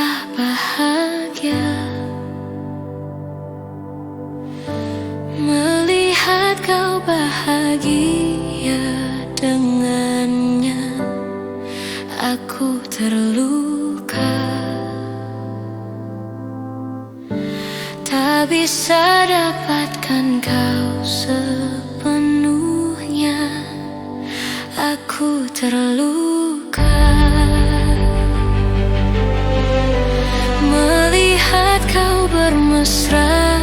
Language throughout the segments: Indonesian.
tak bahagia melihat kau bahagia dengannya. Aku terluka, tak bisa dapatkan kau sepenuhnya. Aku terluka melihat kau bermesraan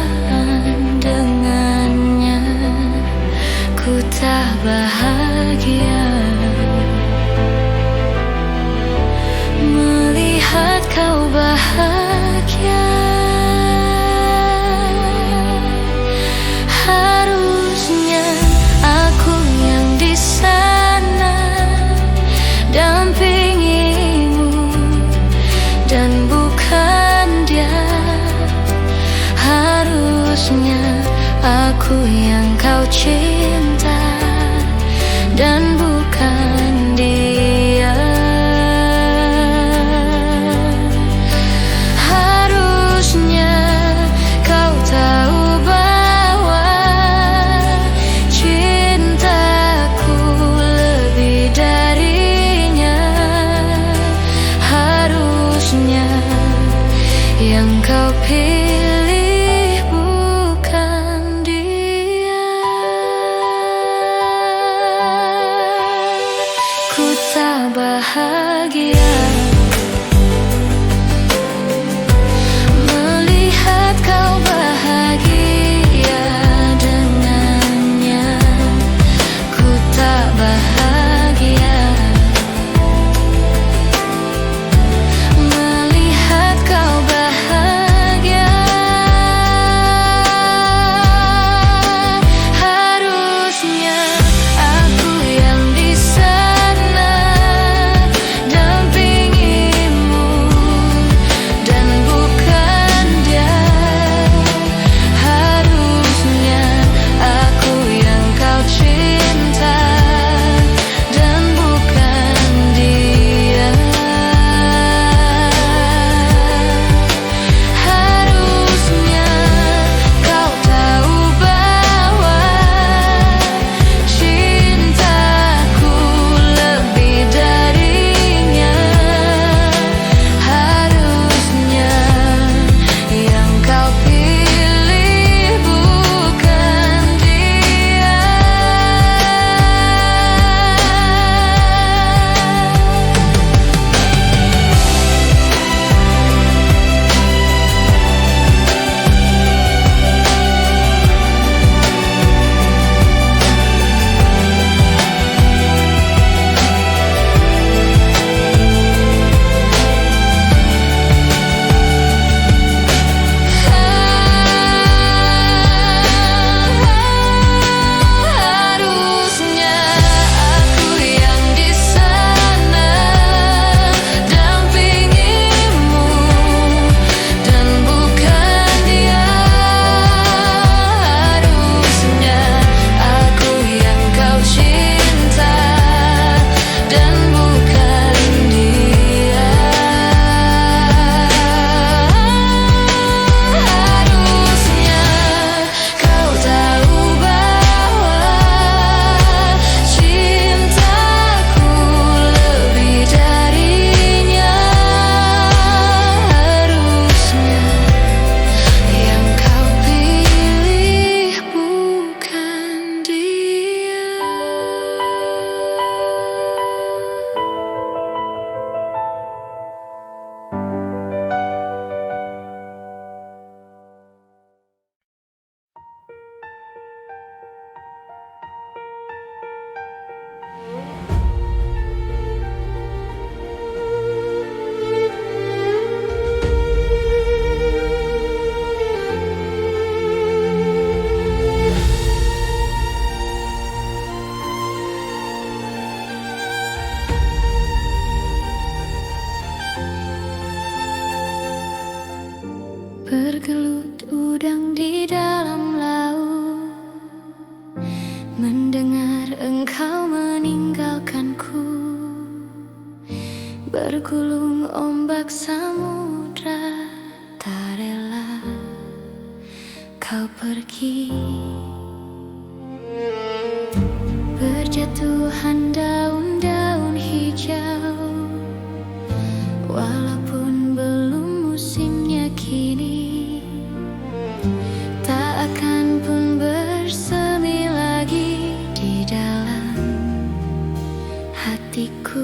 dengannya. Ku tak bahagia melihat kau bahagia. Harusnya aku yang di sana dampingimu dan bukan dia. Harusnya aku yang kau cinta dan bukan dia. Harusnya kau tahu bahwa cintaku lebih darinya. Harusnya yang kau pilih bukan dia. Ku tak bahagia melihat kau bahagia dengannya. Ku tak bahagia melihat kau bahagia. Harusnya aku yang di sana dampingimu dan bukan dia. Harusnya aku yang kau cinta dan bukan dia. Harusnya kau tahu bahwa cintaku lebih darinya. Harusnya yang kau pilih bukan dia. Harusnya aku yang di sana dampingimu dan bukan dia. Harusnya aku yang kau cinta dan bukan dia. Harusnya kau tahu bahwa cintaku lebih darinya. Harusnya yang kau pilih bukan dia. Bergelut udang di dalam laut, mendengar engkau meninggalkanku. Bergulung ombak samudra pergi. Berjatuhan daun-daun hijau, walaupun belum musimnya kini, tak akan pun bersemi lagi di dalam hatiku.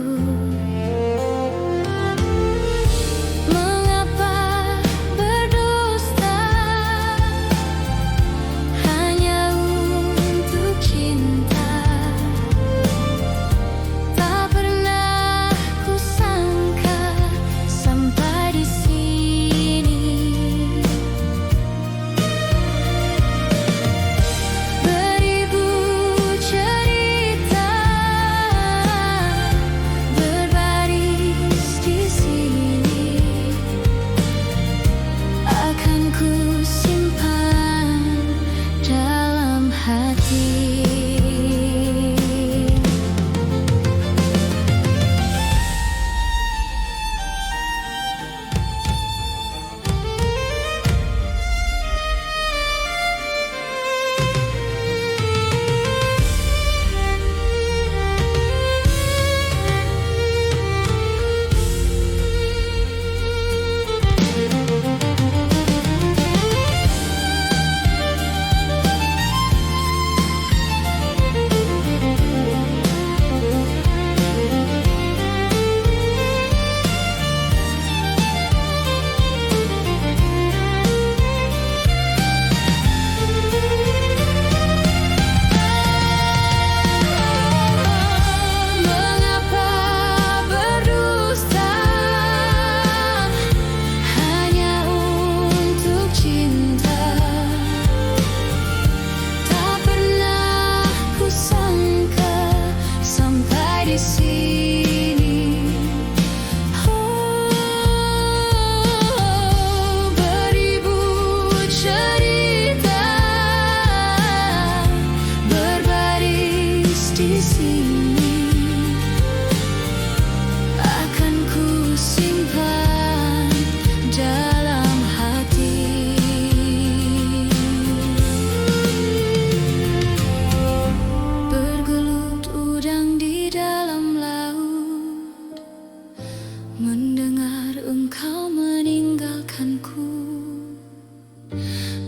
Mendengar engkau meninggalkanku,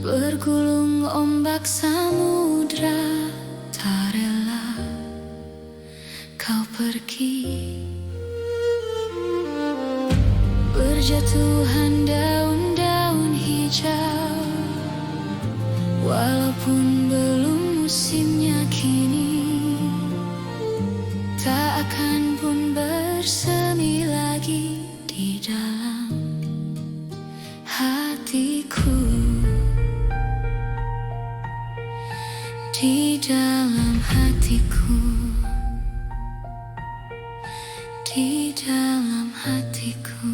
bergulung ombak samudra, tak rela kau pergi. Berjatuhan daun-daun hijau, walaupun belum musimnya kini, tak akan pun bersemi lagi di dalam hatiku, di dalam hatiku, di dalam hatiku.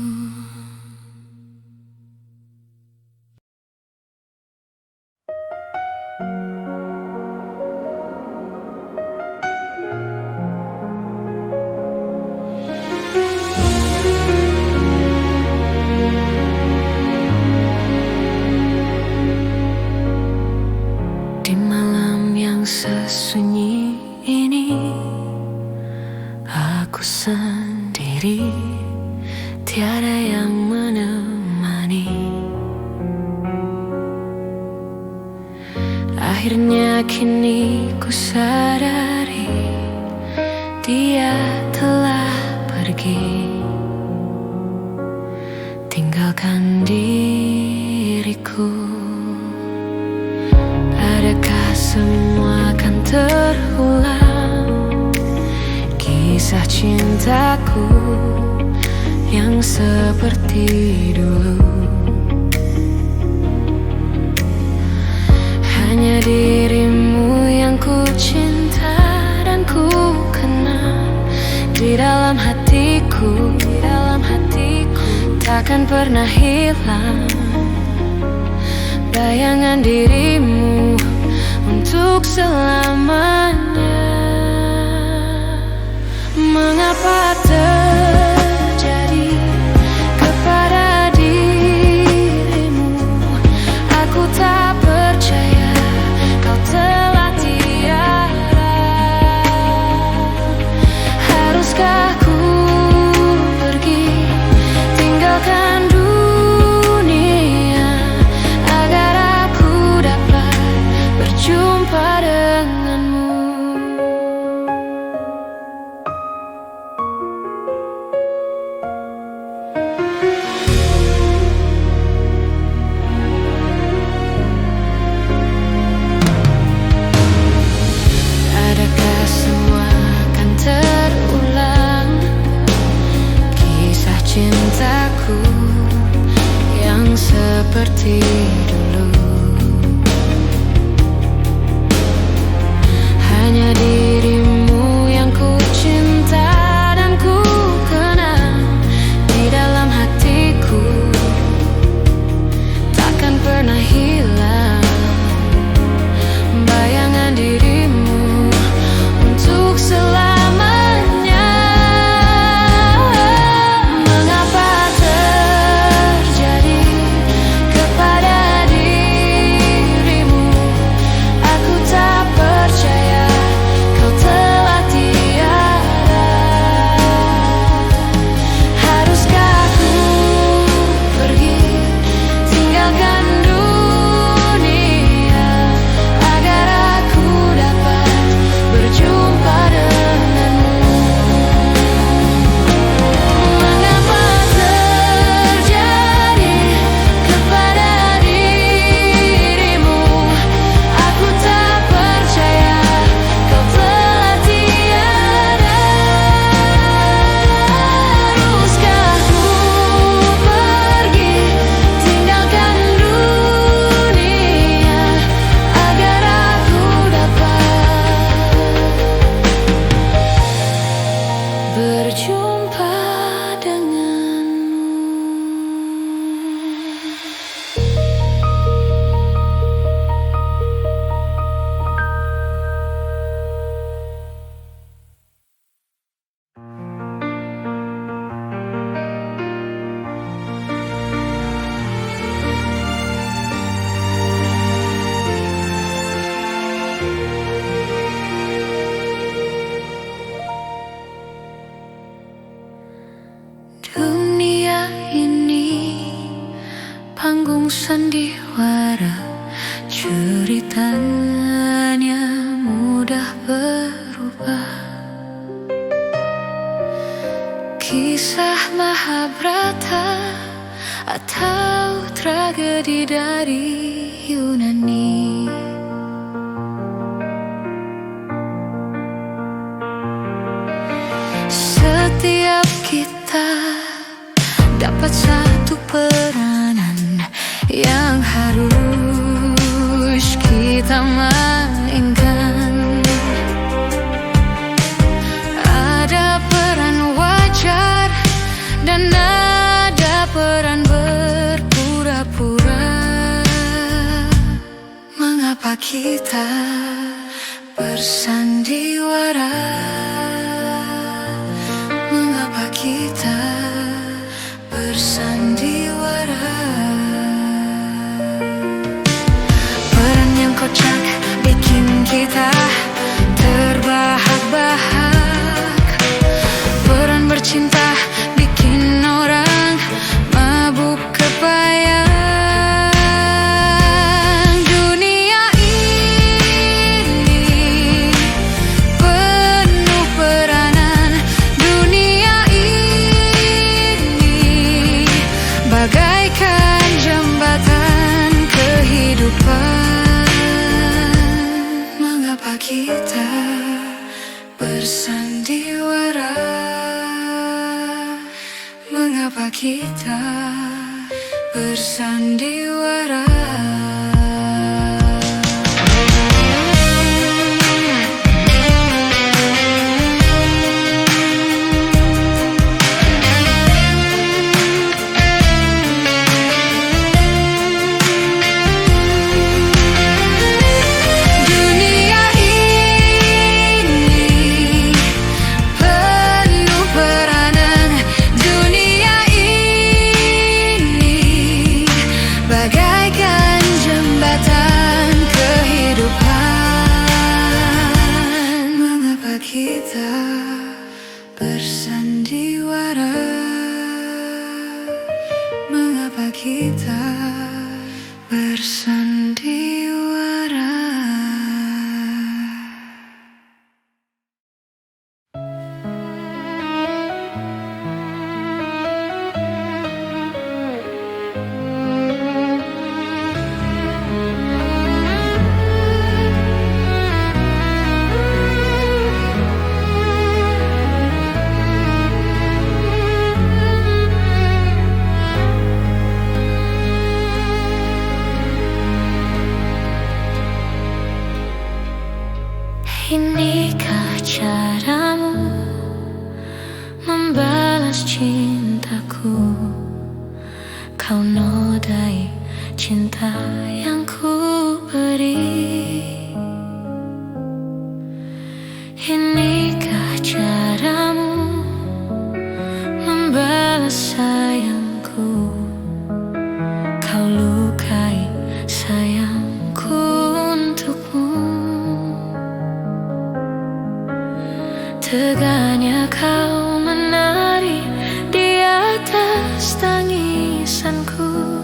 Sesunyi ini aku sendiri, tiada yang menemani. Akhirnya kini ku sadari dia telah pergi, tinggalkan diriku. Adakah semua akan terulang, kisah cintaku yang seperti dulu? Hanya dirimu yang ku cinta dan ku kenal di dalam hatiku, takkan pernah hilang bayangan dirimu untuk selamanya. Mengapa terjadi kepada dirimu? Aku tak percaya seperti dulu. Hanya dirimu yang ku cinta dan ku kenal di dalam hatiku, takkan pernah hilang bayangan dirimu untuk selamanya. Mengapa terjadi kepada dirimu? Aku tak percaya kau telah tiada. Haruskah ku pergi tinggalkan dunia agar aku dapat berjumpa denganmu? Mengapa terjadi kepada dirimu? Aku tak percaya kau telah tiada. Haruskah ku pergi tinggalkan dunia agar aku dapat berjumpa denganmu? Dunia ini panggung sandiwara, ceritanya mudah berubah. Kisah Mahabharata atau tragedi dari Yunani. Setiap kita dapat satu peranan yang harus kita mainkan. Ada peran wajar dan ada peran berpura-pura. Mengapa kita bersandiwara? Mengapa kita bersandiwara? Peran yang kocak bikin kita terbahak-bahak. Peran bercinta bikin orang mabuk kepayang. Dunia ini penuh peranan. Dunia ini bagaikan jembatan kehidupan. Mengapa kita bersandiwara? Mengapa kita bersandiwara? Dunia ini penuh peranan. Dunia ini bagaikan jembatan kehidupan. Mengapa kita bersandiwara? Mengapa kita bersandiwara? caramu membalas cintaku. Kau nodai cinta yang ku beri. Inikah caramu membalas sayangku. Kau lukai sayangku untukmu. Teganya kau menari di atas tangisanku.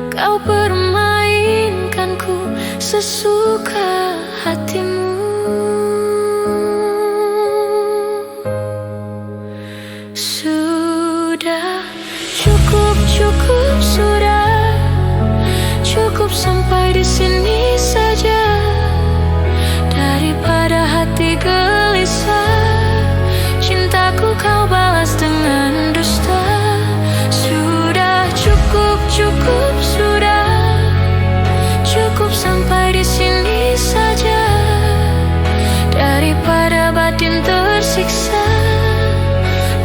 Kau permainkanku sesuka hatimu. Sudah cukup, cukup sudah. Cukup sampai di sini saja. Daripada hati gelisah, cintaku kau balas dengan dusta. Sudah cukup, cukup sudah. Cukup sampai di sini saja. Daripada batin tersiksa,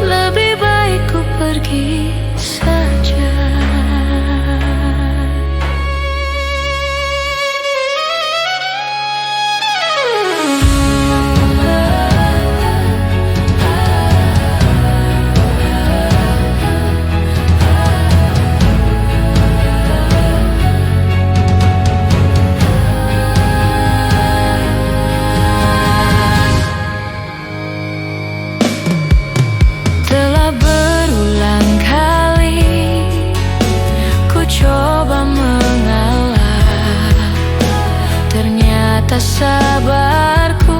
lebih baik ku pergi saja. Sabarku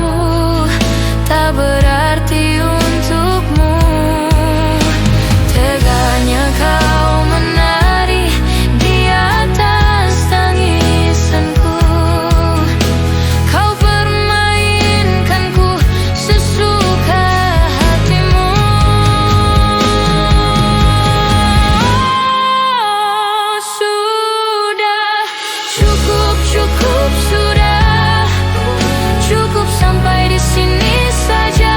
tak berarti untukmu. Teganya kau menari di atas tangisanku. Kau permainkanku sesuka hatimu. Sudah cukup, cukup sudah. Cukup sampai di sini saja.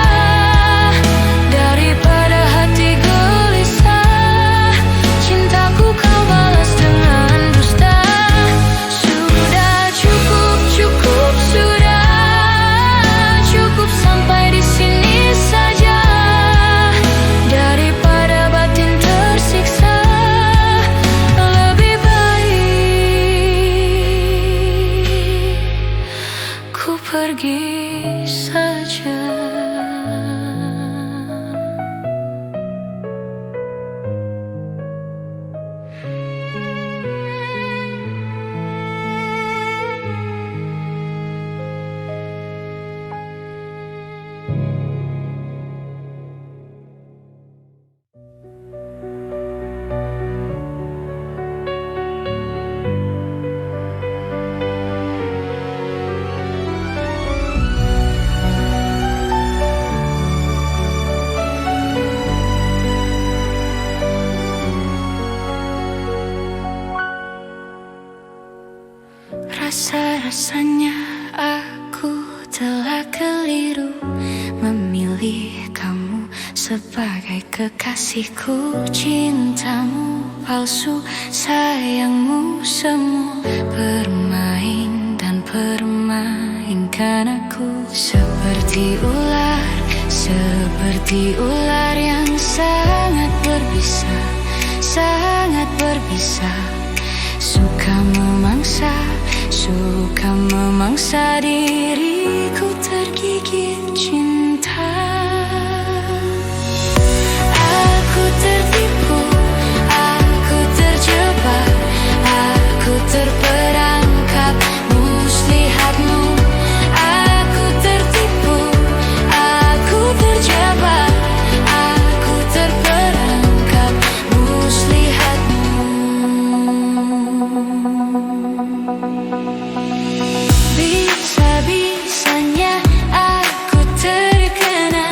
Daripada hati gelisah, cintaku kau balas dengan dusta. Sudah cukup, cukup sudah. Cukup sampai di sini saja. Daripada batin tersiksa, lebih baik ku pergi saja. Rasa-rasanya aku telah keliru memilih kamu sebagai kekasihku. Cintamu palsu, sayangmu semu, bermain dan permainkan aku. Seperti ular yang sangat berbisa, sangat berbisa. Suka memangsa diriku tergigit cinta. Aku tertipu, aku terjebak, aku terperangkap muslihatmu. Aku tertipu, aku terjebak, aku terperangkap muslihatmu. Bisa-bisanya aku terkena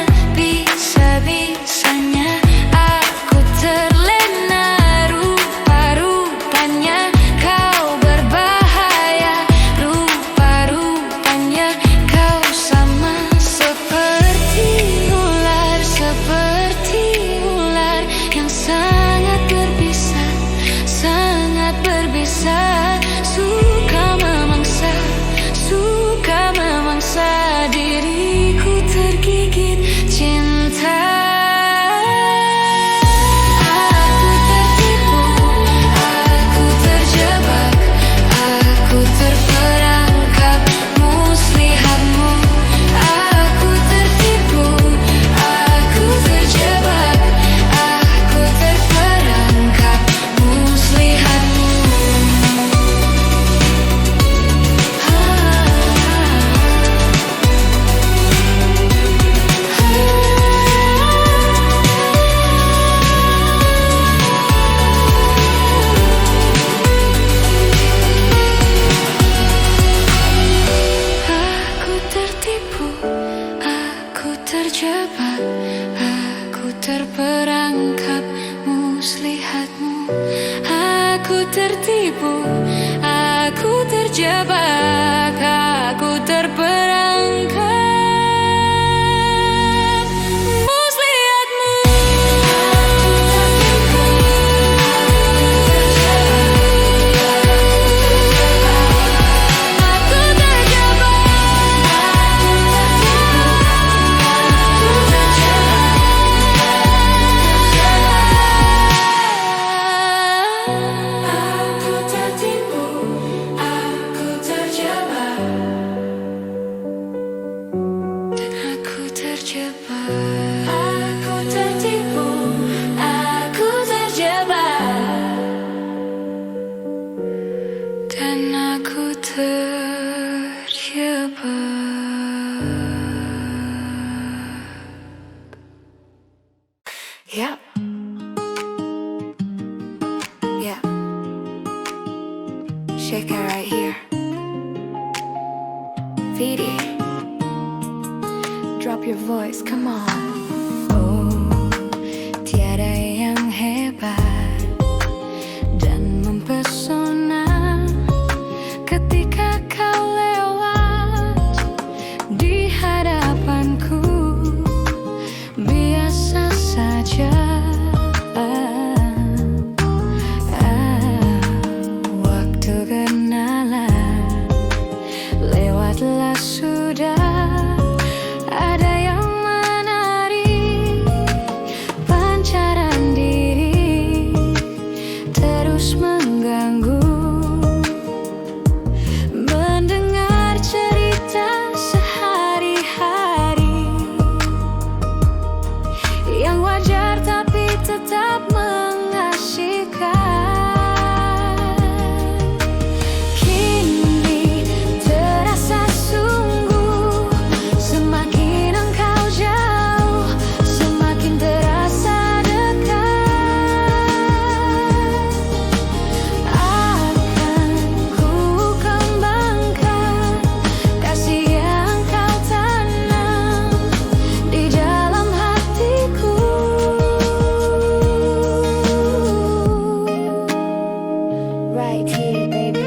tertipu, aku terjebak, aku terperangkap. Yeah. Yeah. Shake it right here. Vidi. Drop your voice, come on. Oh, tiada yang hebat dan mempesona ketika kau lewat di hadapanku. Biasa saja, waktu kenalan lewatlah sudah. Ada yang menarik, pancaran diri terus mengganggu. Mendengar cerita sehari-hari yang wajar tapi tetap mengasihkan. Kini terasa sungguh, semakin engkau jauh, semakin terasa dekat. Akan ku kembangkan kasih yang kau tanam di dalam hatiku. Right here, baby.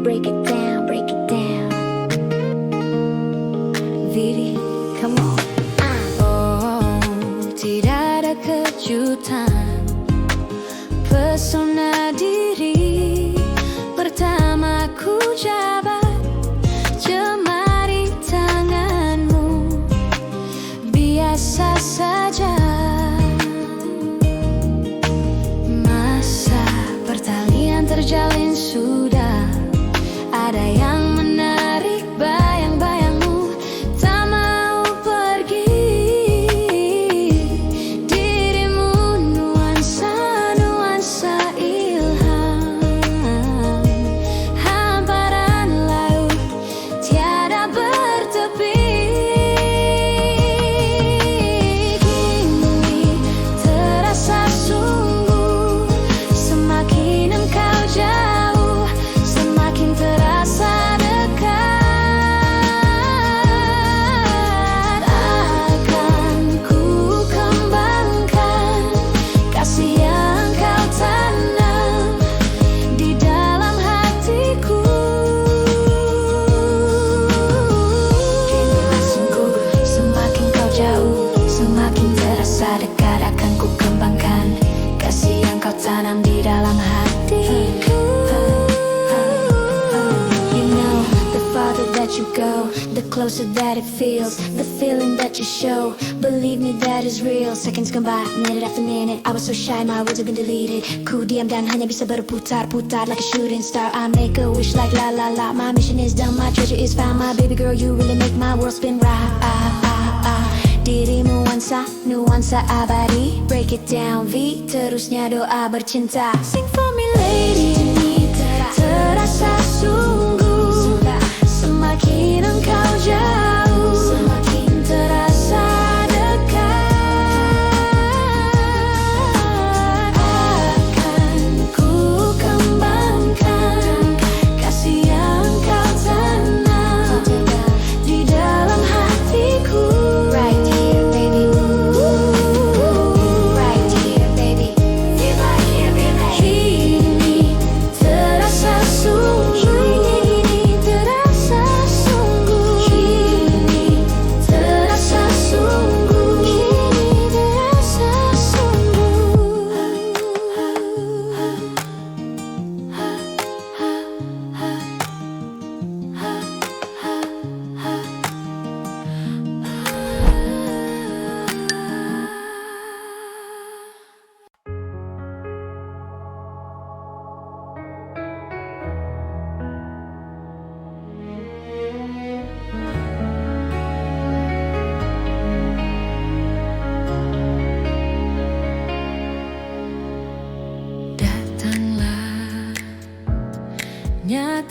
Break it down, break it down. Vidi, come on. Oh, tidak ada kejutan, pesona diri pertama ku jabat jemari tanganmu. Biasa saja, masa pertalian terjalin sudah. Ada yang menarik bayang-bayangmu, tak mau pergi. Dirimu nuansa-nuansa ilham, hamparan laut tiada bertepi. Kini terasa sungguh, semakin engkau jauh, semakin terasa dekat. Akan ku kembangkan kasih yang kau tanam di dalam hatiku. Kini sungguh, semakin kau jauh, semakin terasa dekat. Akan ku kembangkan kasih yang kau tanam di dalam hatiku. You know, the farther that you go, the closer that it feels. The feeling that you show, believe me, that is real. Seconds come by, minute after minute. I was so shy, my words have been deleted. Ku diam dan hanya bisa berputar-putar like a shooting star. I make a wish like la la la. My mission is done, my treasure is found. My baby girl, you really make my world spin round. Dirimu nuansa abadi. Break it down, V, terusnya doa bercinta. Sing for me, lady. Terasa sungguh, semakin engkau jauh, semakin terasa dekat. Akan ku kembangkan kasih yang kau tanam di dalam hatiku. Right here, baby. Right here, baby.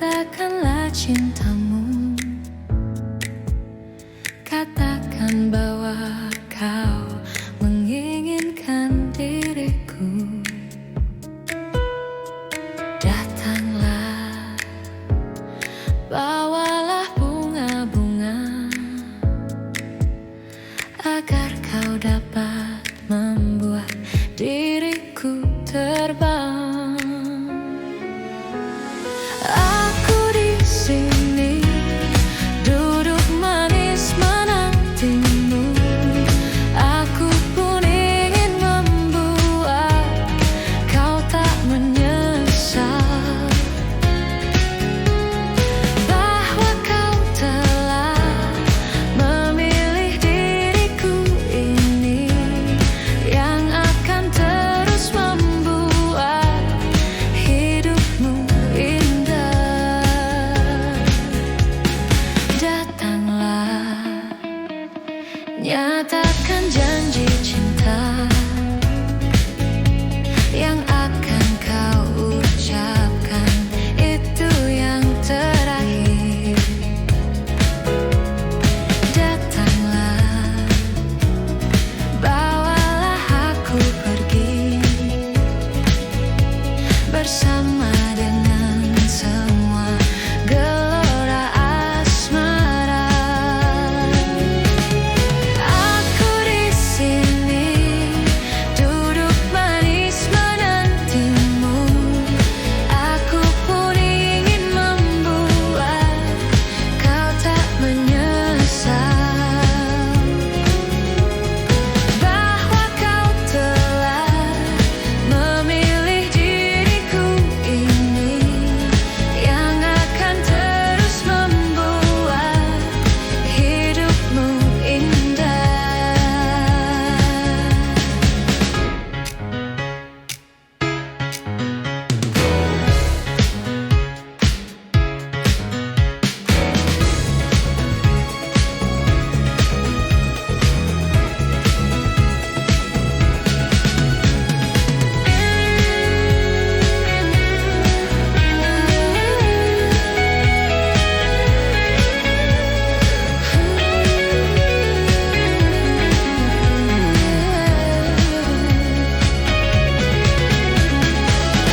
Katakanlah cintamu, katakan bahwa kau menginginkan diriku. Datanglah, bawalah bunga-bunga agar kau dapat membuat diriku terbang. Aku di sini duduk manis menantimu. Aku pun ingin membuat kau tak menyesal bahwa kau telah memilih diriku ini yang akan terus membuat hidupmu indah. Datanglah, nyatakan janji cinta yang akan kau ucapkan, itu yang terakhir. Datanglah, bawalah aku pergi bersama dengan semua gelora asmara. Aku di sini duduk manis menantimu. Aku pun ingin membuat kau tak menyesal bahwa kau telah memilih diriku ini yang akan terus membuat hidupmu indah.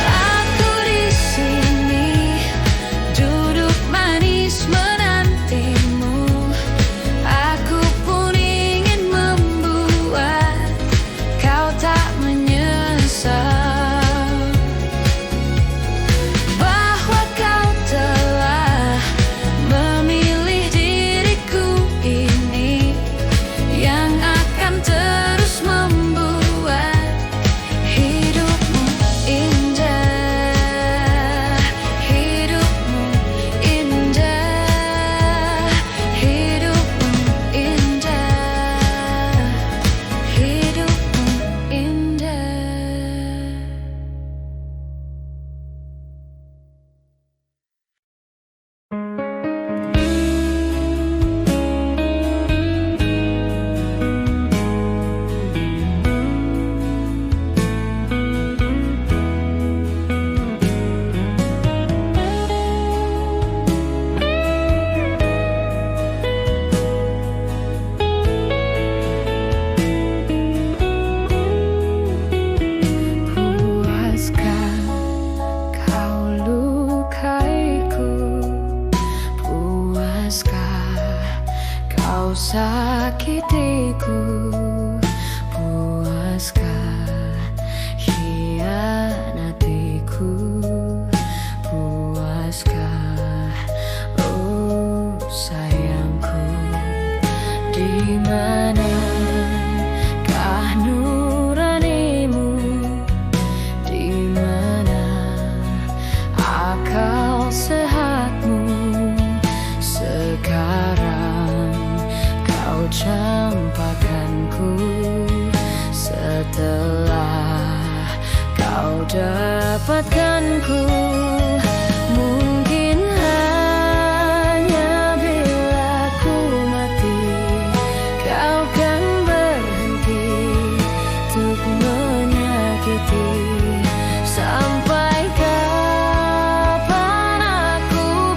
Aku di sini duduk manis menantimu. Aku pun ingin membuat kau tak menyesal bahwa kau telah memilih diriku ini yang akan terus membuat hidupmu indah. Hidupmu indah. Hidupmu indah. Hidupmu indah. Puaskah kau lukaiku? Puaskah kau sakitiku? Puaskah hianatiku? Puaskah, oh sayangku? Di manakah nuranimu? Di mana akal sehatmu? Sekarang kau campakkanku setelah kau dapatkanku. Mungkin hanya bila ku mati kau kan berhenti untuk menyakiti. Sampai kapan aku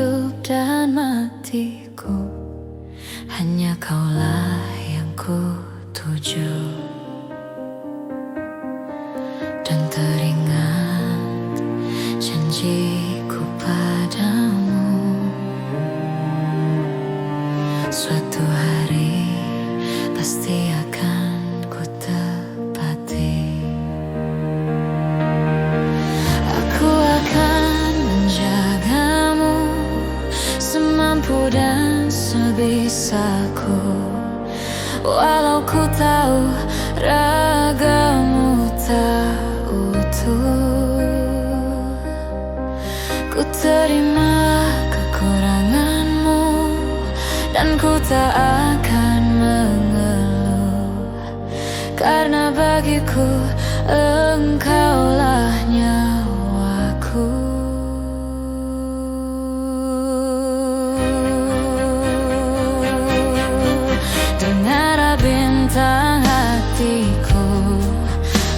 hidup dan matiku, hanya kaulah yang ku tuju. Dan teringat janjiku padamu, suatu hari pasti akan ku tepati. Aku akan menjagamu semampu dan sebisaku, walau ku tahu ragamu tak utuh. Ku terima kekuranganmu dan ku tak akan mengeluh, karena bagiku engkaulah nyawaku. Dengar bintang hatiku,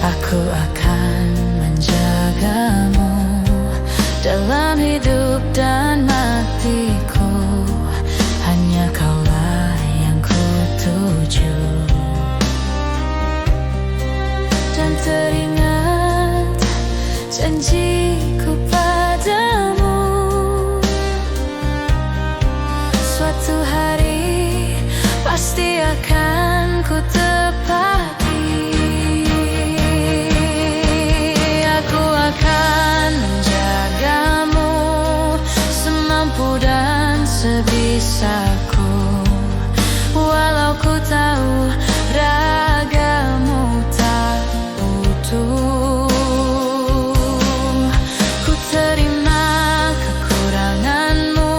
aku akan menjagamu dalam hidup dan matiku, hanya kaulah yang ku tuju. Dan teringat janjiku padamu, suatu hari pasti akan ku tepati. Aku akan menjagamu semampu dan sebisaku, walau ku tahu ragamu tak utuh. Ku terima kekuranganmu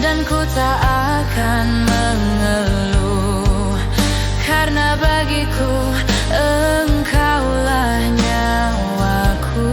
dan ku tak akan mengeluh, karena bagiku engkaulah nyawaku.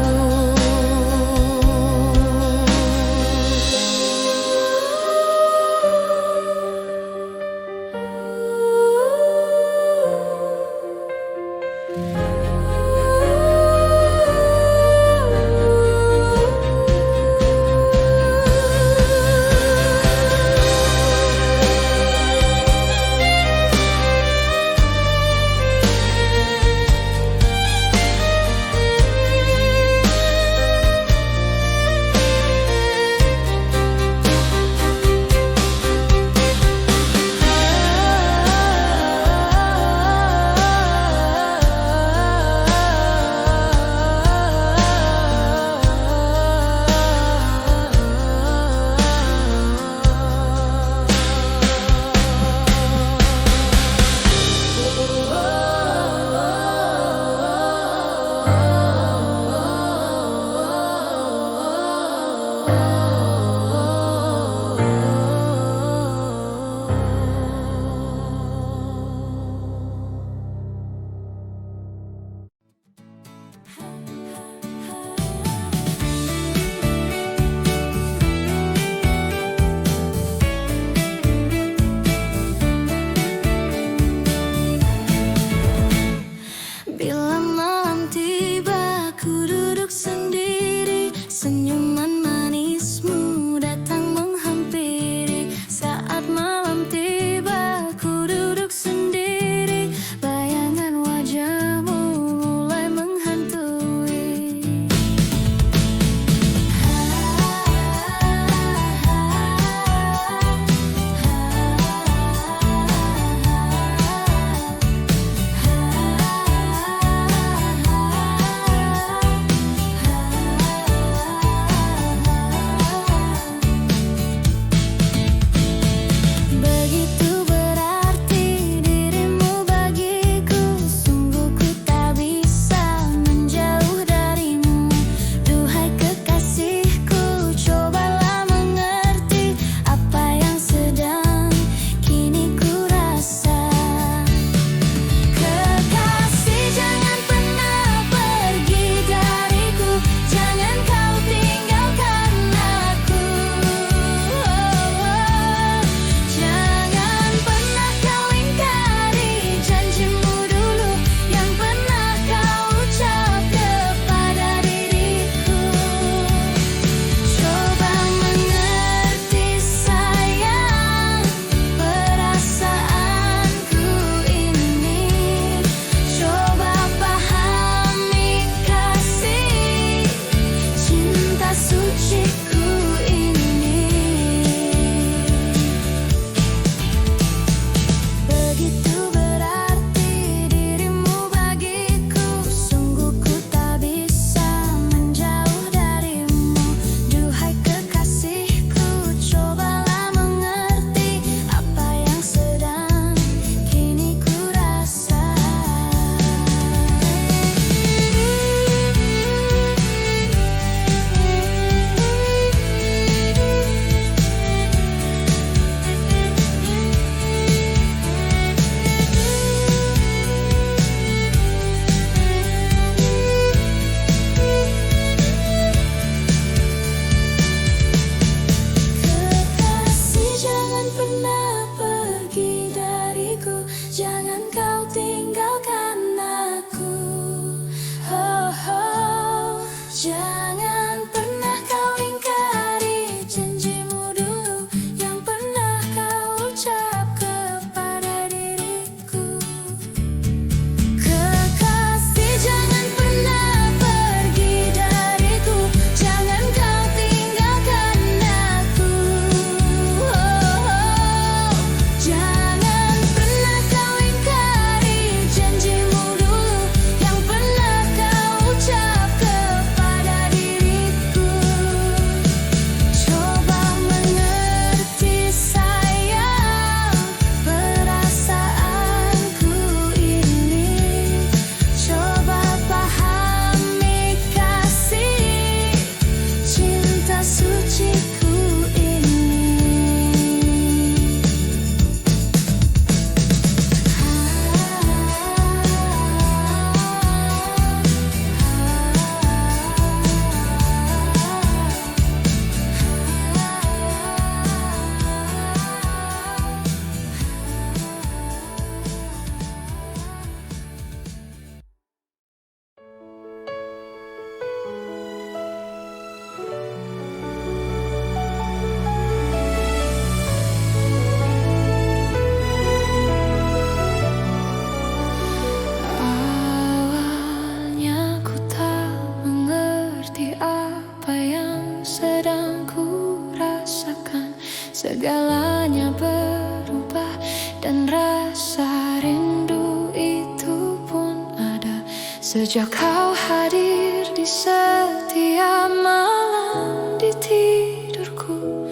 segalanya berubah dan rasa rindu itu pun ada. Sejak kau hadir di setiap malam di tidurku,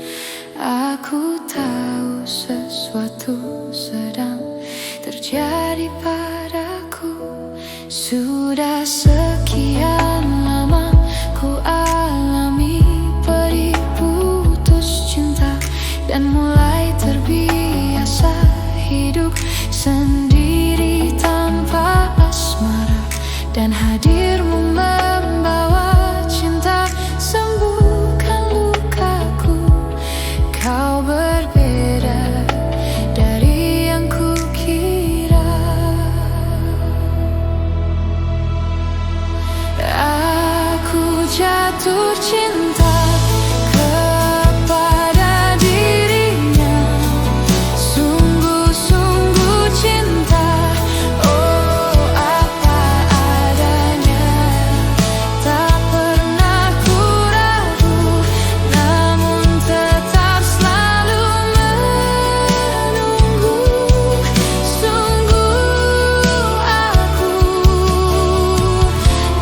aku tahu sesuatu sedang terjadi padaku. Sudah sekian lama ku alami pedih putus cinta, dan mulai terbiasa hidup sendiri tanpa asmara. Dan hadirmu membawa cinta, sembuhkan lukaku. Kau berbeda dari yang kukira. Aku jatuh cinta kepada dirinya, sungguh-sungguh cinta. Oh, apa adanya, tak pernah ku ragu, namun tetap selalu menunggu. Sungguh aku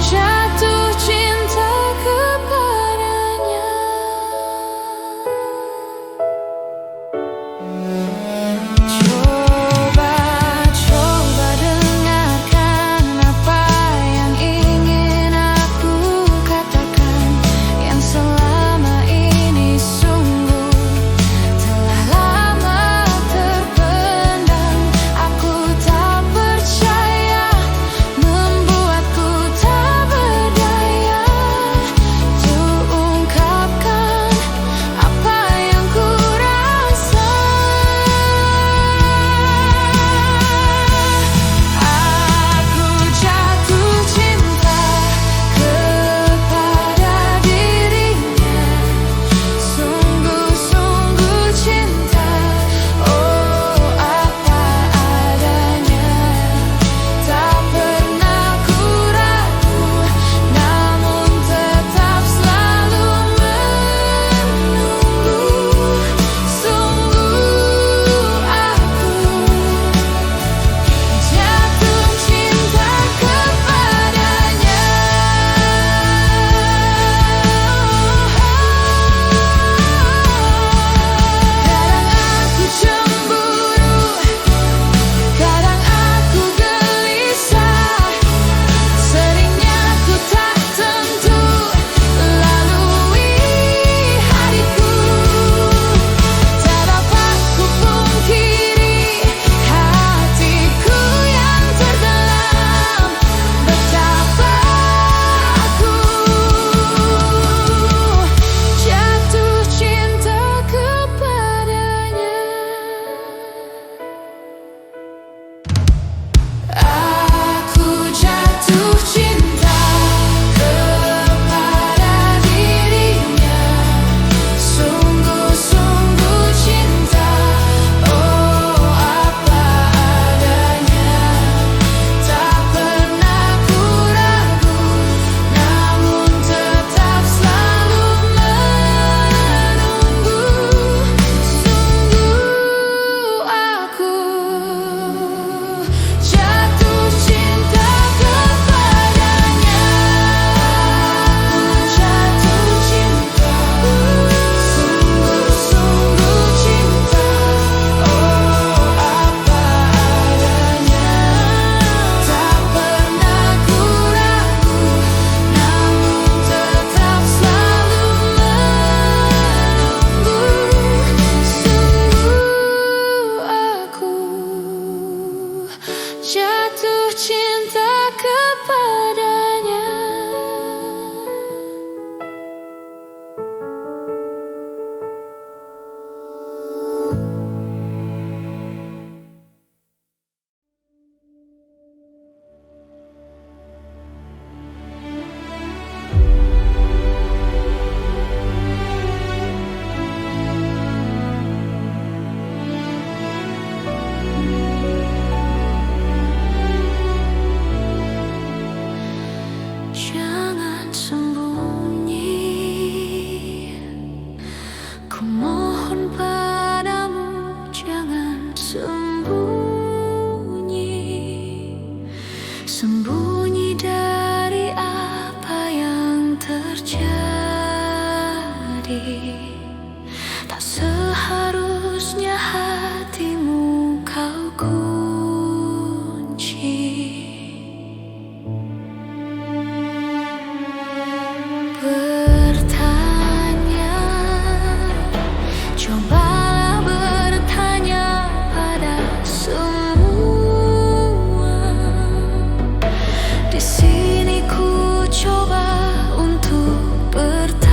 jatuh cinta kepadanya. Coba dengarkan apa yang ingin aku katakan, yang selama ini sungguh telah lama terpendam. Aku tak percaya, membuatku tak berdaya untuk ungkapkan apa yang ku rasa. Aku jatuh cinta kepada dirinya, sungguh-sungguh cinta. Oh, apa adanya, tak pernah ku ragu, namun tetap selalu menunggu. Sungguh aku jatuh cinta kepadanya. Kadang aku cemburu, kadang aku gelisah, seringnya ku tak tentu lalui hariku. Tak dapat ku pungkiri hatiku yang tenggelam, betapa aku jatuh cinta kepadanya. Aku jatuh cinta kepada dirinya, sungguh-sungguh cinta. Oh, apa adanya, tak pernah ku ragu, namun tetap selalu menunggu. Sungguh aku jatuh cinta kepadanya. Aku jatuh cinta, sungguh-sungguh cinta. Oh, apa adanya, tak pernah ku ragu, namun tetap selalu menunggu. Sungguh aku jatuh cinta kepadanya. Ku mohon Tak seharusnya hatimu kau kunci. Bertanya, cobalah bertanya pada semua. Di sini ku coba untuk bertahan,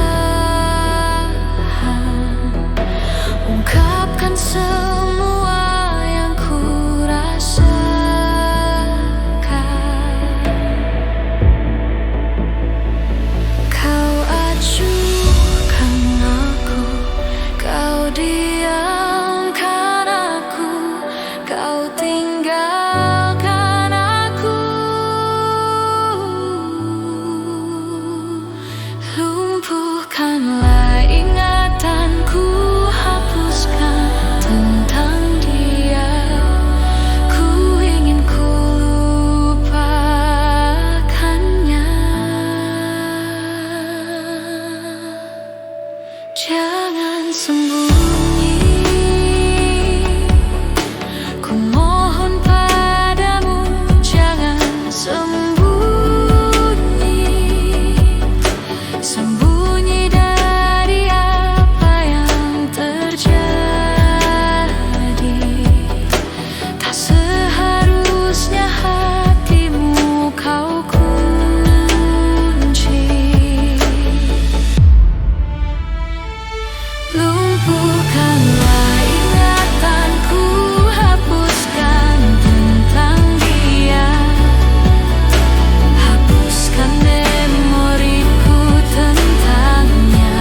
ungkapkan semua yang ku rasakan. Kau acuhkan aku, kau diamkan aku, kau tinggalkan aku. Lumpuhkanlah ingatanku, hapuskan tentang dia. Ku ingin ku lupakannya. Jangan sembunyi, ku mohon padamu, jangan sembunyi. Sembunyi dari apa yang terjadi. Tak seharusnya hatimu kau kunci. Lumpuhkanlah ingatanku, hapuskan tentang dia. Hapuskan memoriku tentangnya.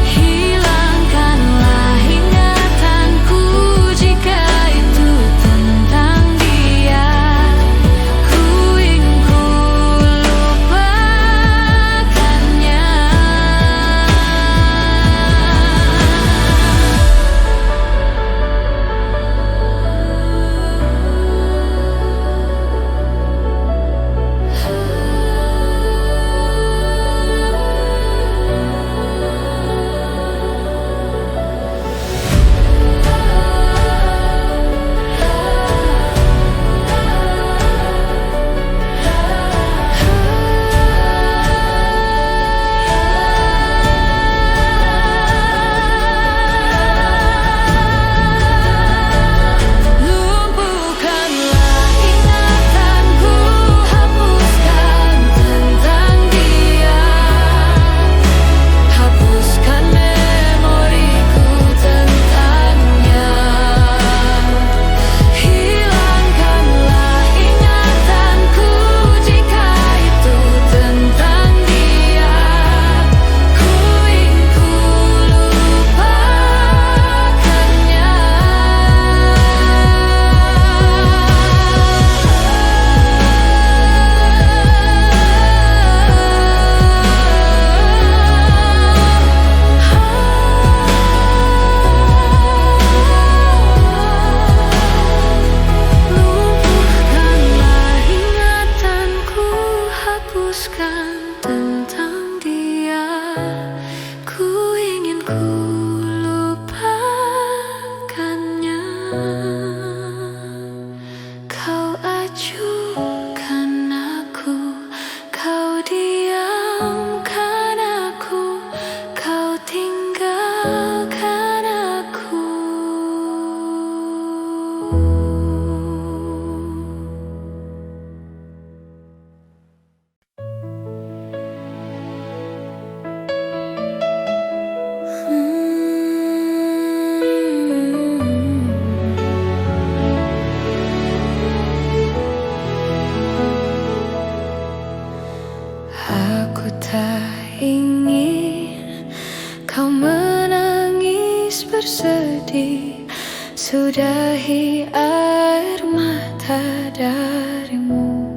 Hilangkanlah ingatanku jika itu tentang dia. Ku ingin ku lupakannya. Lumpuhkanlah ingatanku, hapuskan tentang dia. Hapuskan memoriku tentangnya. Hilangkanlah ingatanku jika itu tentang dia. Ku ingin ku lupakannya. Lumpuhkanlah ingatanku, hapuskan tentang dia. Ku ingin ku lupakannya. Kau acuhkan aku, kau diamkan aku, kau tinggalkan aku. Aku tak ingin kau menangis bersedih. Sudahi air mata darimu.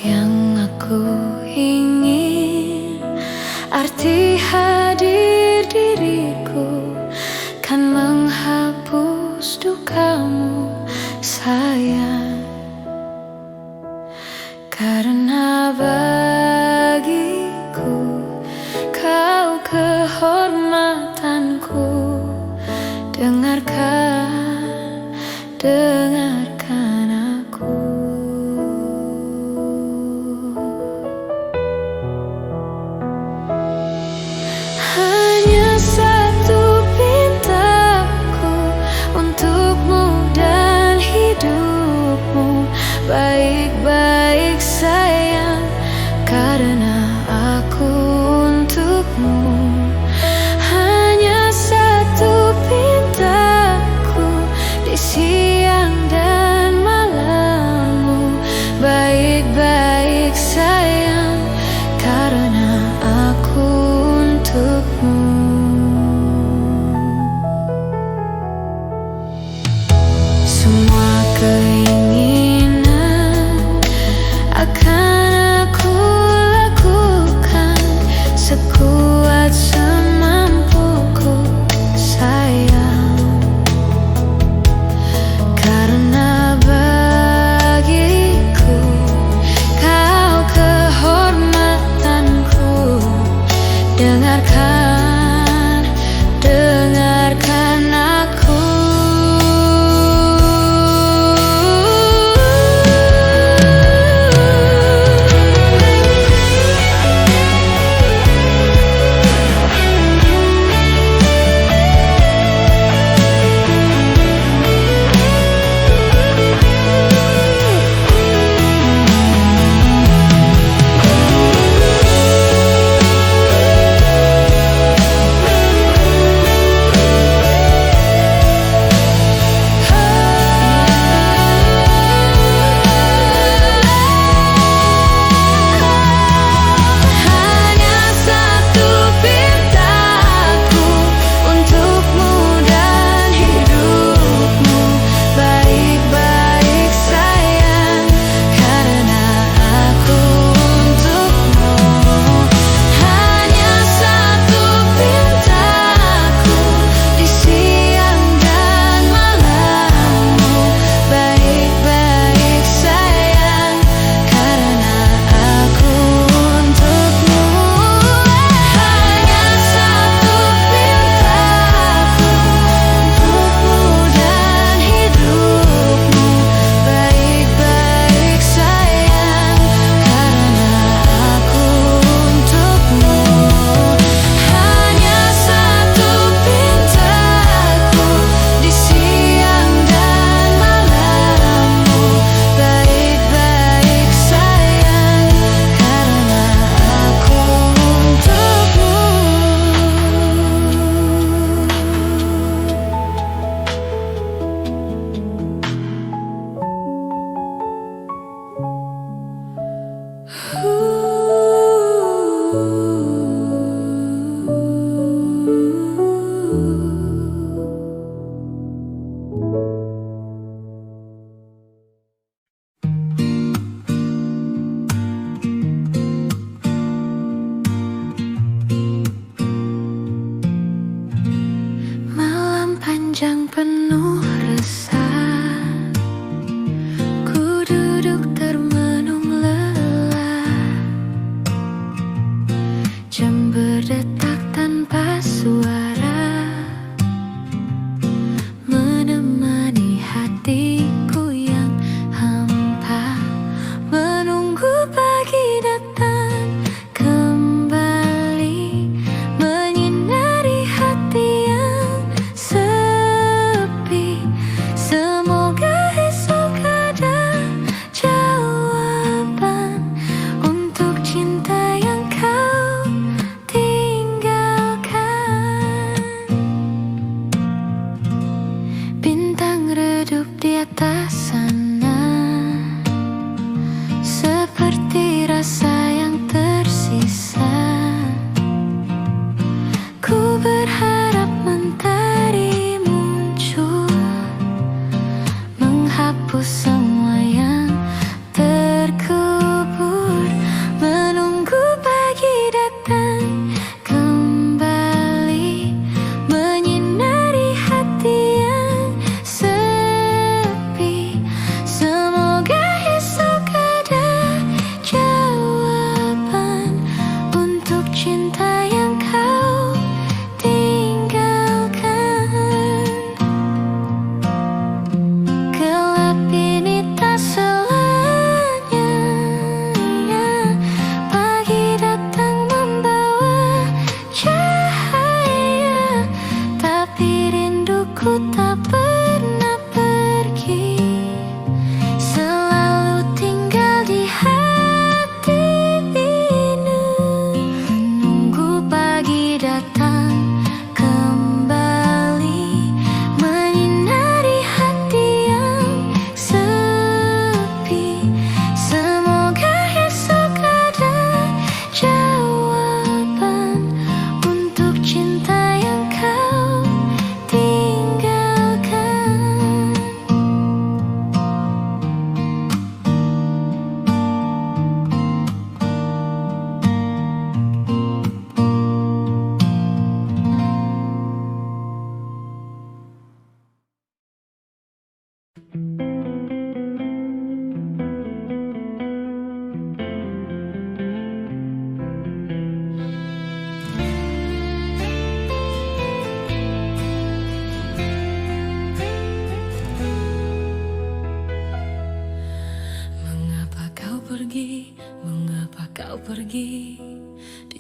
Yang aku ingin, arti hadir diriku kan menghapus dukamu, sayang. Karena Dengarkan, dengarkan aku.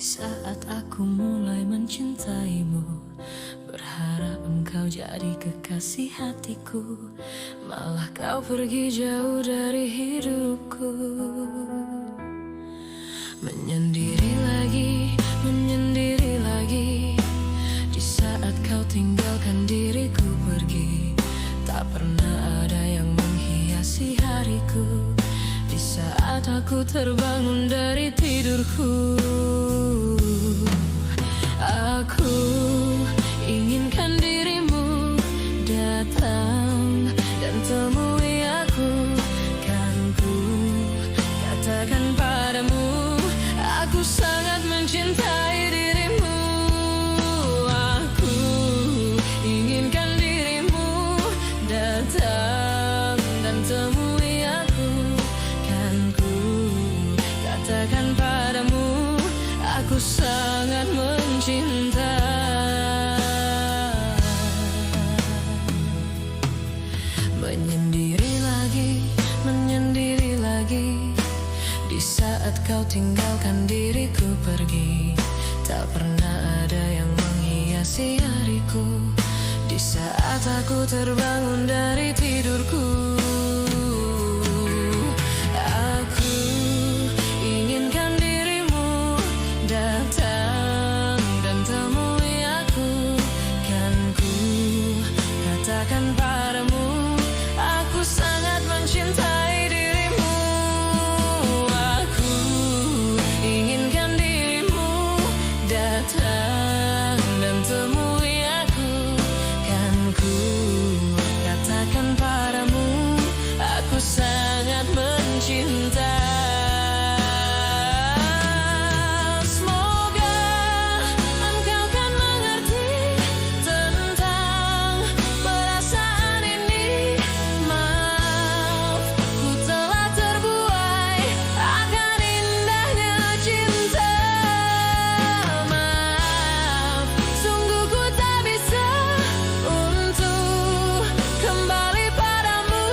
saat aku mulai mencintaimu, berharap engkau jadi kekasih hatiku, malah kau pergi jauh dari hidupku. Menyendiri lagi di saat kau tinggalkan diriku pergi. Tak pernah ada yang menghiasi hariku di saat aku terbangun dari tidurku. Aku inginkan dirimu datang dan temui aku. Kan ku katakan padamu, aku sangat mencintai dirimu. Aku inginkan dirimu datang dan temui aku. Kan ku katakan padamu, aku sangat mencinta. Menyendiri lagi di saat kau tinggalkan diriku pergi. Tak pernah ada yang menghiasi hariku di saat aku terbangun dari tidurku. Aku inginkan dirimu datang dan temui aku. Kan ku katakan padamu, aku sangat mencintai dirimu. Aku inginkan dirimu datang dan temui aku. Kan ku katakan padamu, aku sangat mencinta. Semoga engkau kan mengerti tentang perasaan ini. Maaf, ku telah terbuai akan indahnya cinta. Maaf, sungguh ku tak bisa untuk kembali padamu.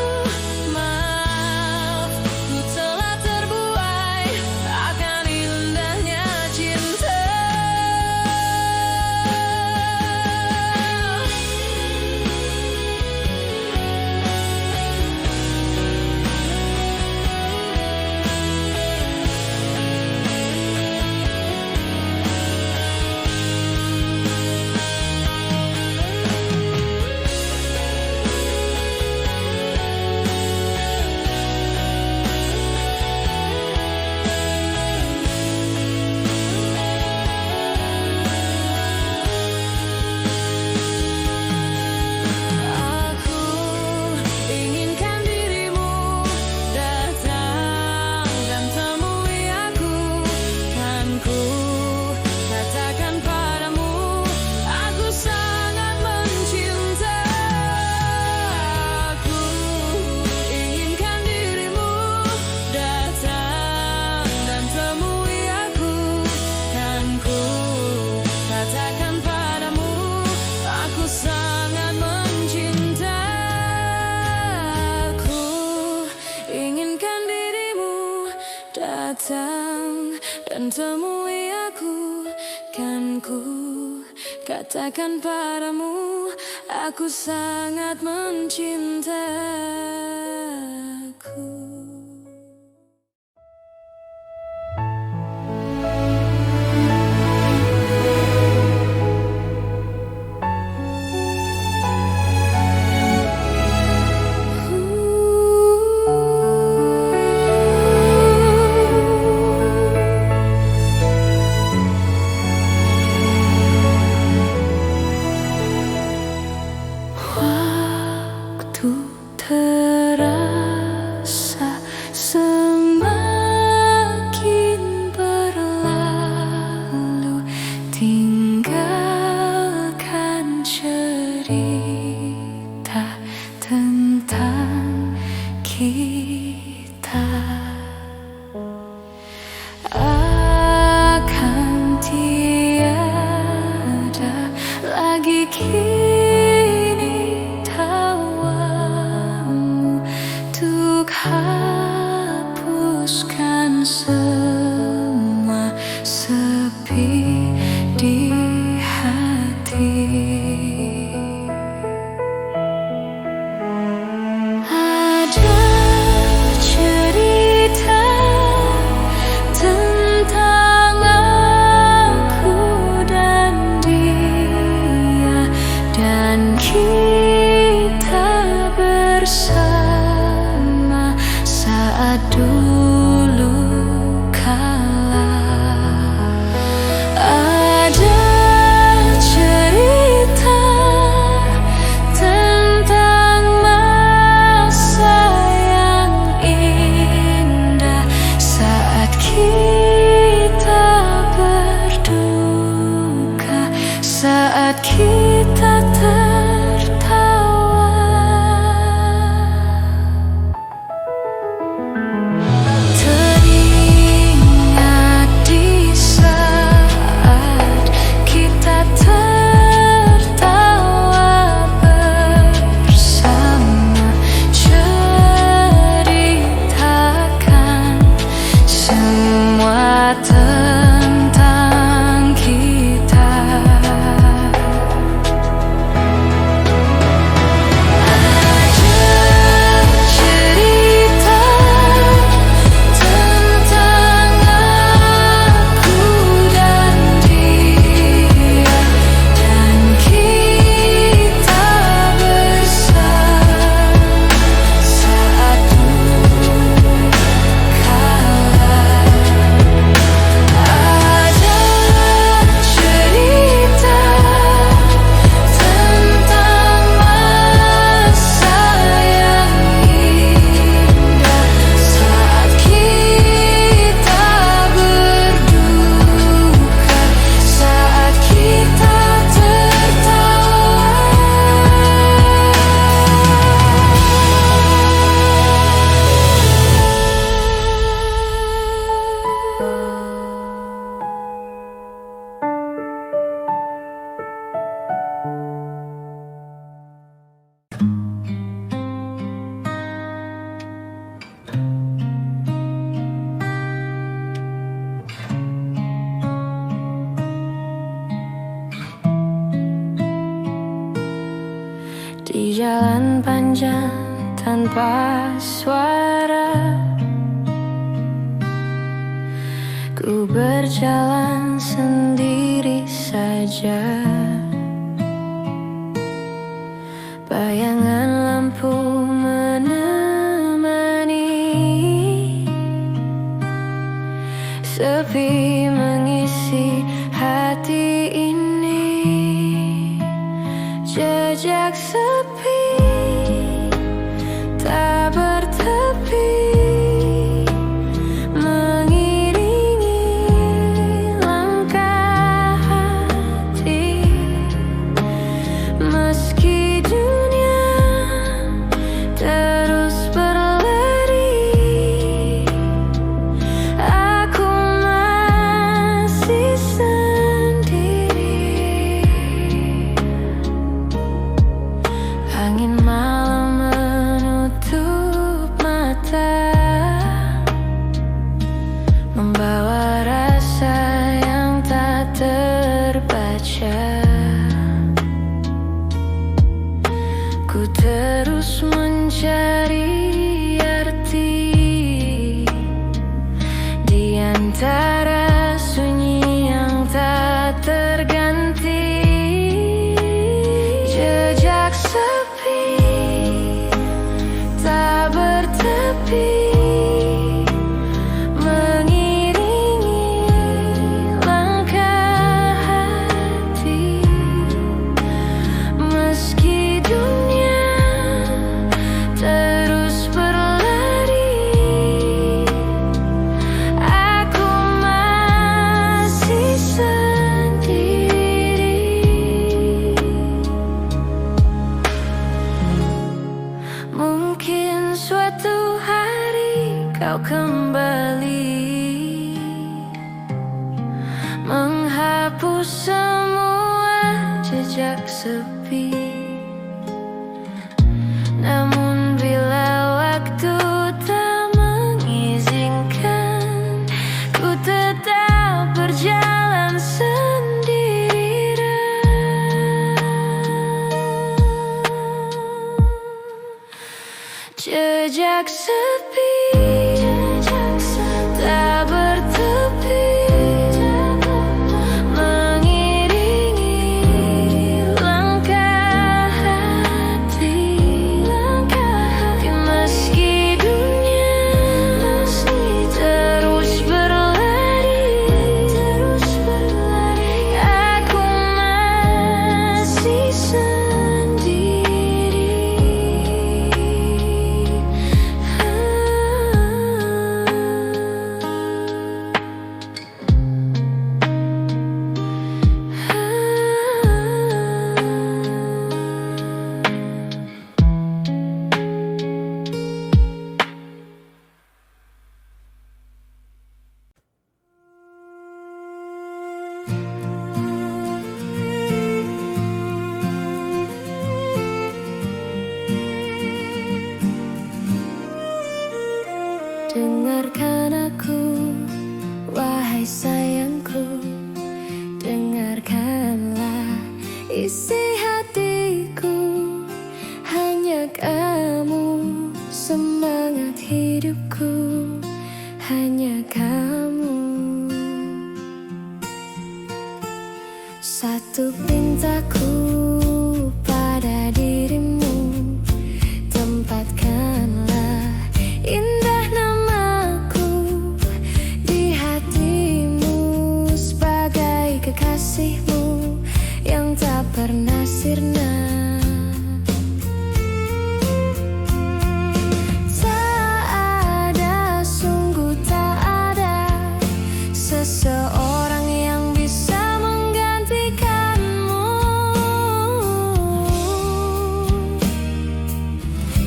Maaf, ku telah terbuai akan indahnya cinta. Aku inginkan dirimu datang dan temui aku. Kan ku katakan padamu, aku sangat mencinta. Aku inginkan dirimu datang dan temui aku. Kan ku katakan padamu, aku sangat mencinta. Aku inginkan dirimu datang dan temui aku. Kan ku katakan padamu, aku sangat mencintaku. Waktu sepi di hati. Ada cerita tentang aku dan dia, dan kita bersama saat dulu kala. Ada cerita tentang masa yang indah saat kita berduka, saat kita tertawa. Teringat di saat kita tertawa bersama, ceritakan semua tentang kita. Di jalan panjang tanpa suara, ku berjalan sendiri saja. Bayangan lampu menemani, sepi mengisi hati ini. Jejak sepi tak bertepi, mengiringi langkah hati. Meski dunia terus berlari, aku masih sendiri. Angin malam menutup mata, membawa rasa yang tak terbaca. Ku terus mencari arti di antara sunyi yang tak terganti. Jejak sepi tak bertepi, mengiringi langkah hati. Meski dunia terus berlari, aku masih sendiri. Mungkin suatu hari kau kembali, menghapus semua jejak sepi. Namun bila waktu tak mengizinkan, ku tetap berjalan jejak sepi, tak bertepi, mengiringi langkah hati. Meski dunia terus berlari, aku masih sendiri. Dengarkan aku, wahai sayangku, dengarkanlah isi hatiku. Hanya kamu semangat hidupku, hanya kamu. Satu pintaku pada dirimu, tempatkanlah indah namaku di hatimu sebagai kekasihmu yang tak pernah sirna. Tak ada, sungguh tak ada seseorang yang bisa menggantikanmu.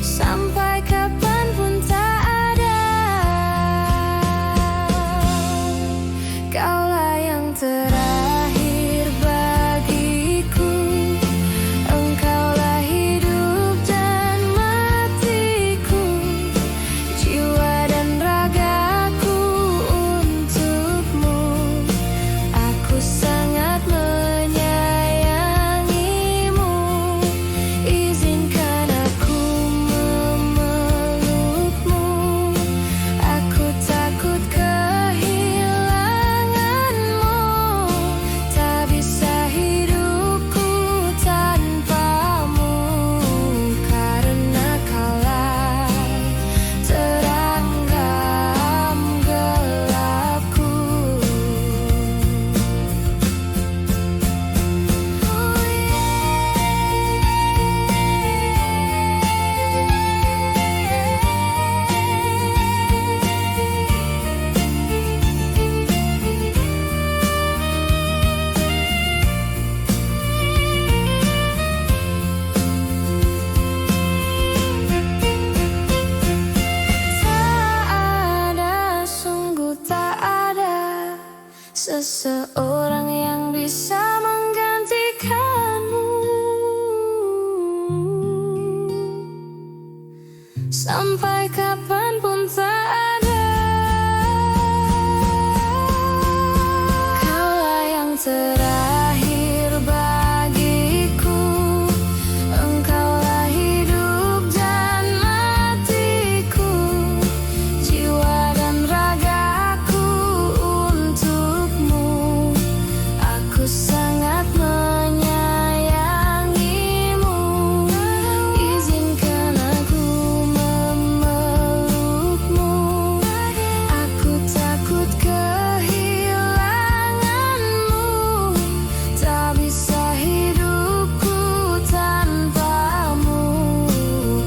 Sampai kapanpun tak ada. Kaulah yang terakhir bagiku, engkaulah hidup dan matiku, jiwa dan ragaku untukmu. Aku sangat menyayangimu, izinkan aku memelukmu. Aku takut kehilanganmu, tak bisa hidupku tanpamu, karena kaulah terang dalam gelapku. Tak ada, sungguh tak ada seseorang yang bisa menggantikanmu. Sampai kapanpun tak ada. Kaulah yang terakhir bagiku, engkaulah hidup dan matiku, jiwa dan ragaku untukmu. Aku sangat menyayangimu, izinkan aku memelukmu. Aku takut kehilanganmu, tak bisa hidupku tanpamu,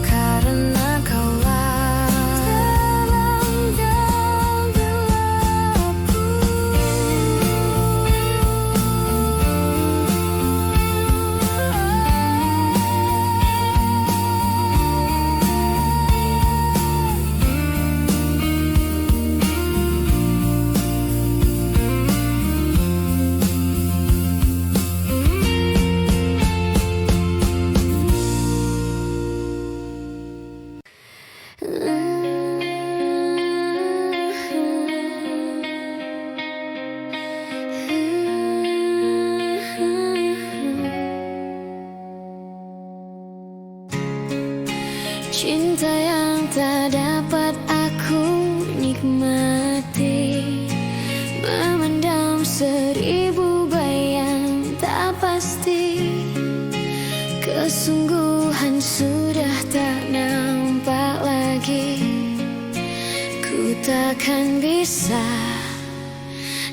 karena kaulah terang dalam gelapku. Cinta yang yang tak dapat aku nikmati, memendam 1000 bayang tak pasti. Kesungguhan sudah tak nampak lagi. Ku takkan bisa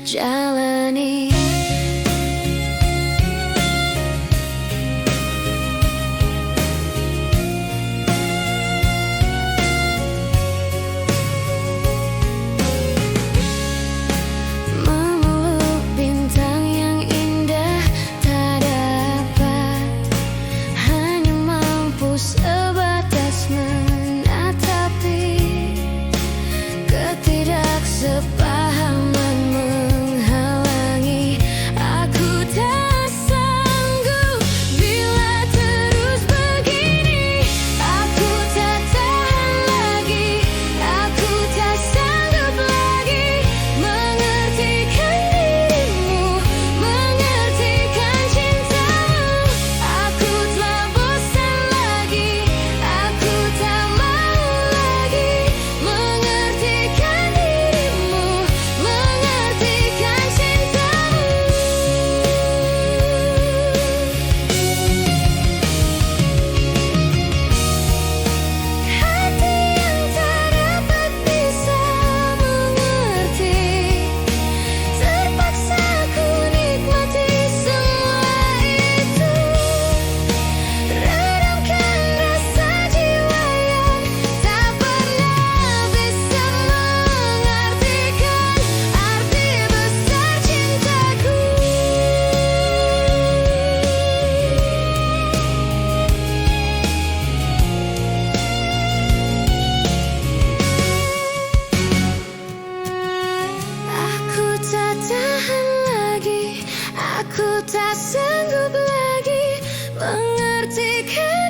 jalani. Memeluk bintang yang indah tak dapat, hanya mampu sebatas menatapi. Ketidaksepahaman menghalangi, aku tak sanggup bila terus begini. Aku tak tahan lagi, aku tak sanggup lagi mengertikan dirimu, mengertikan cintamu. Aku telah bosan lagi, aku tak mau lagi mengertikan dirimu, mengertikan cintamu. Hati yang tak dapat bisa mengerti, terpaksa ku nikmati semua itu. Redamkan rasa jiwa yang tak pernah bisa mengartikan arti besar cintaku. Aku tak tahan lagi, aku tak sanggup lagi mengertikan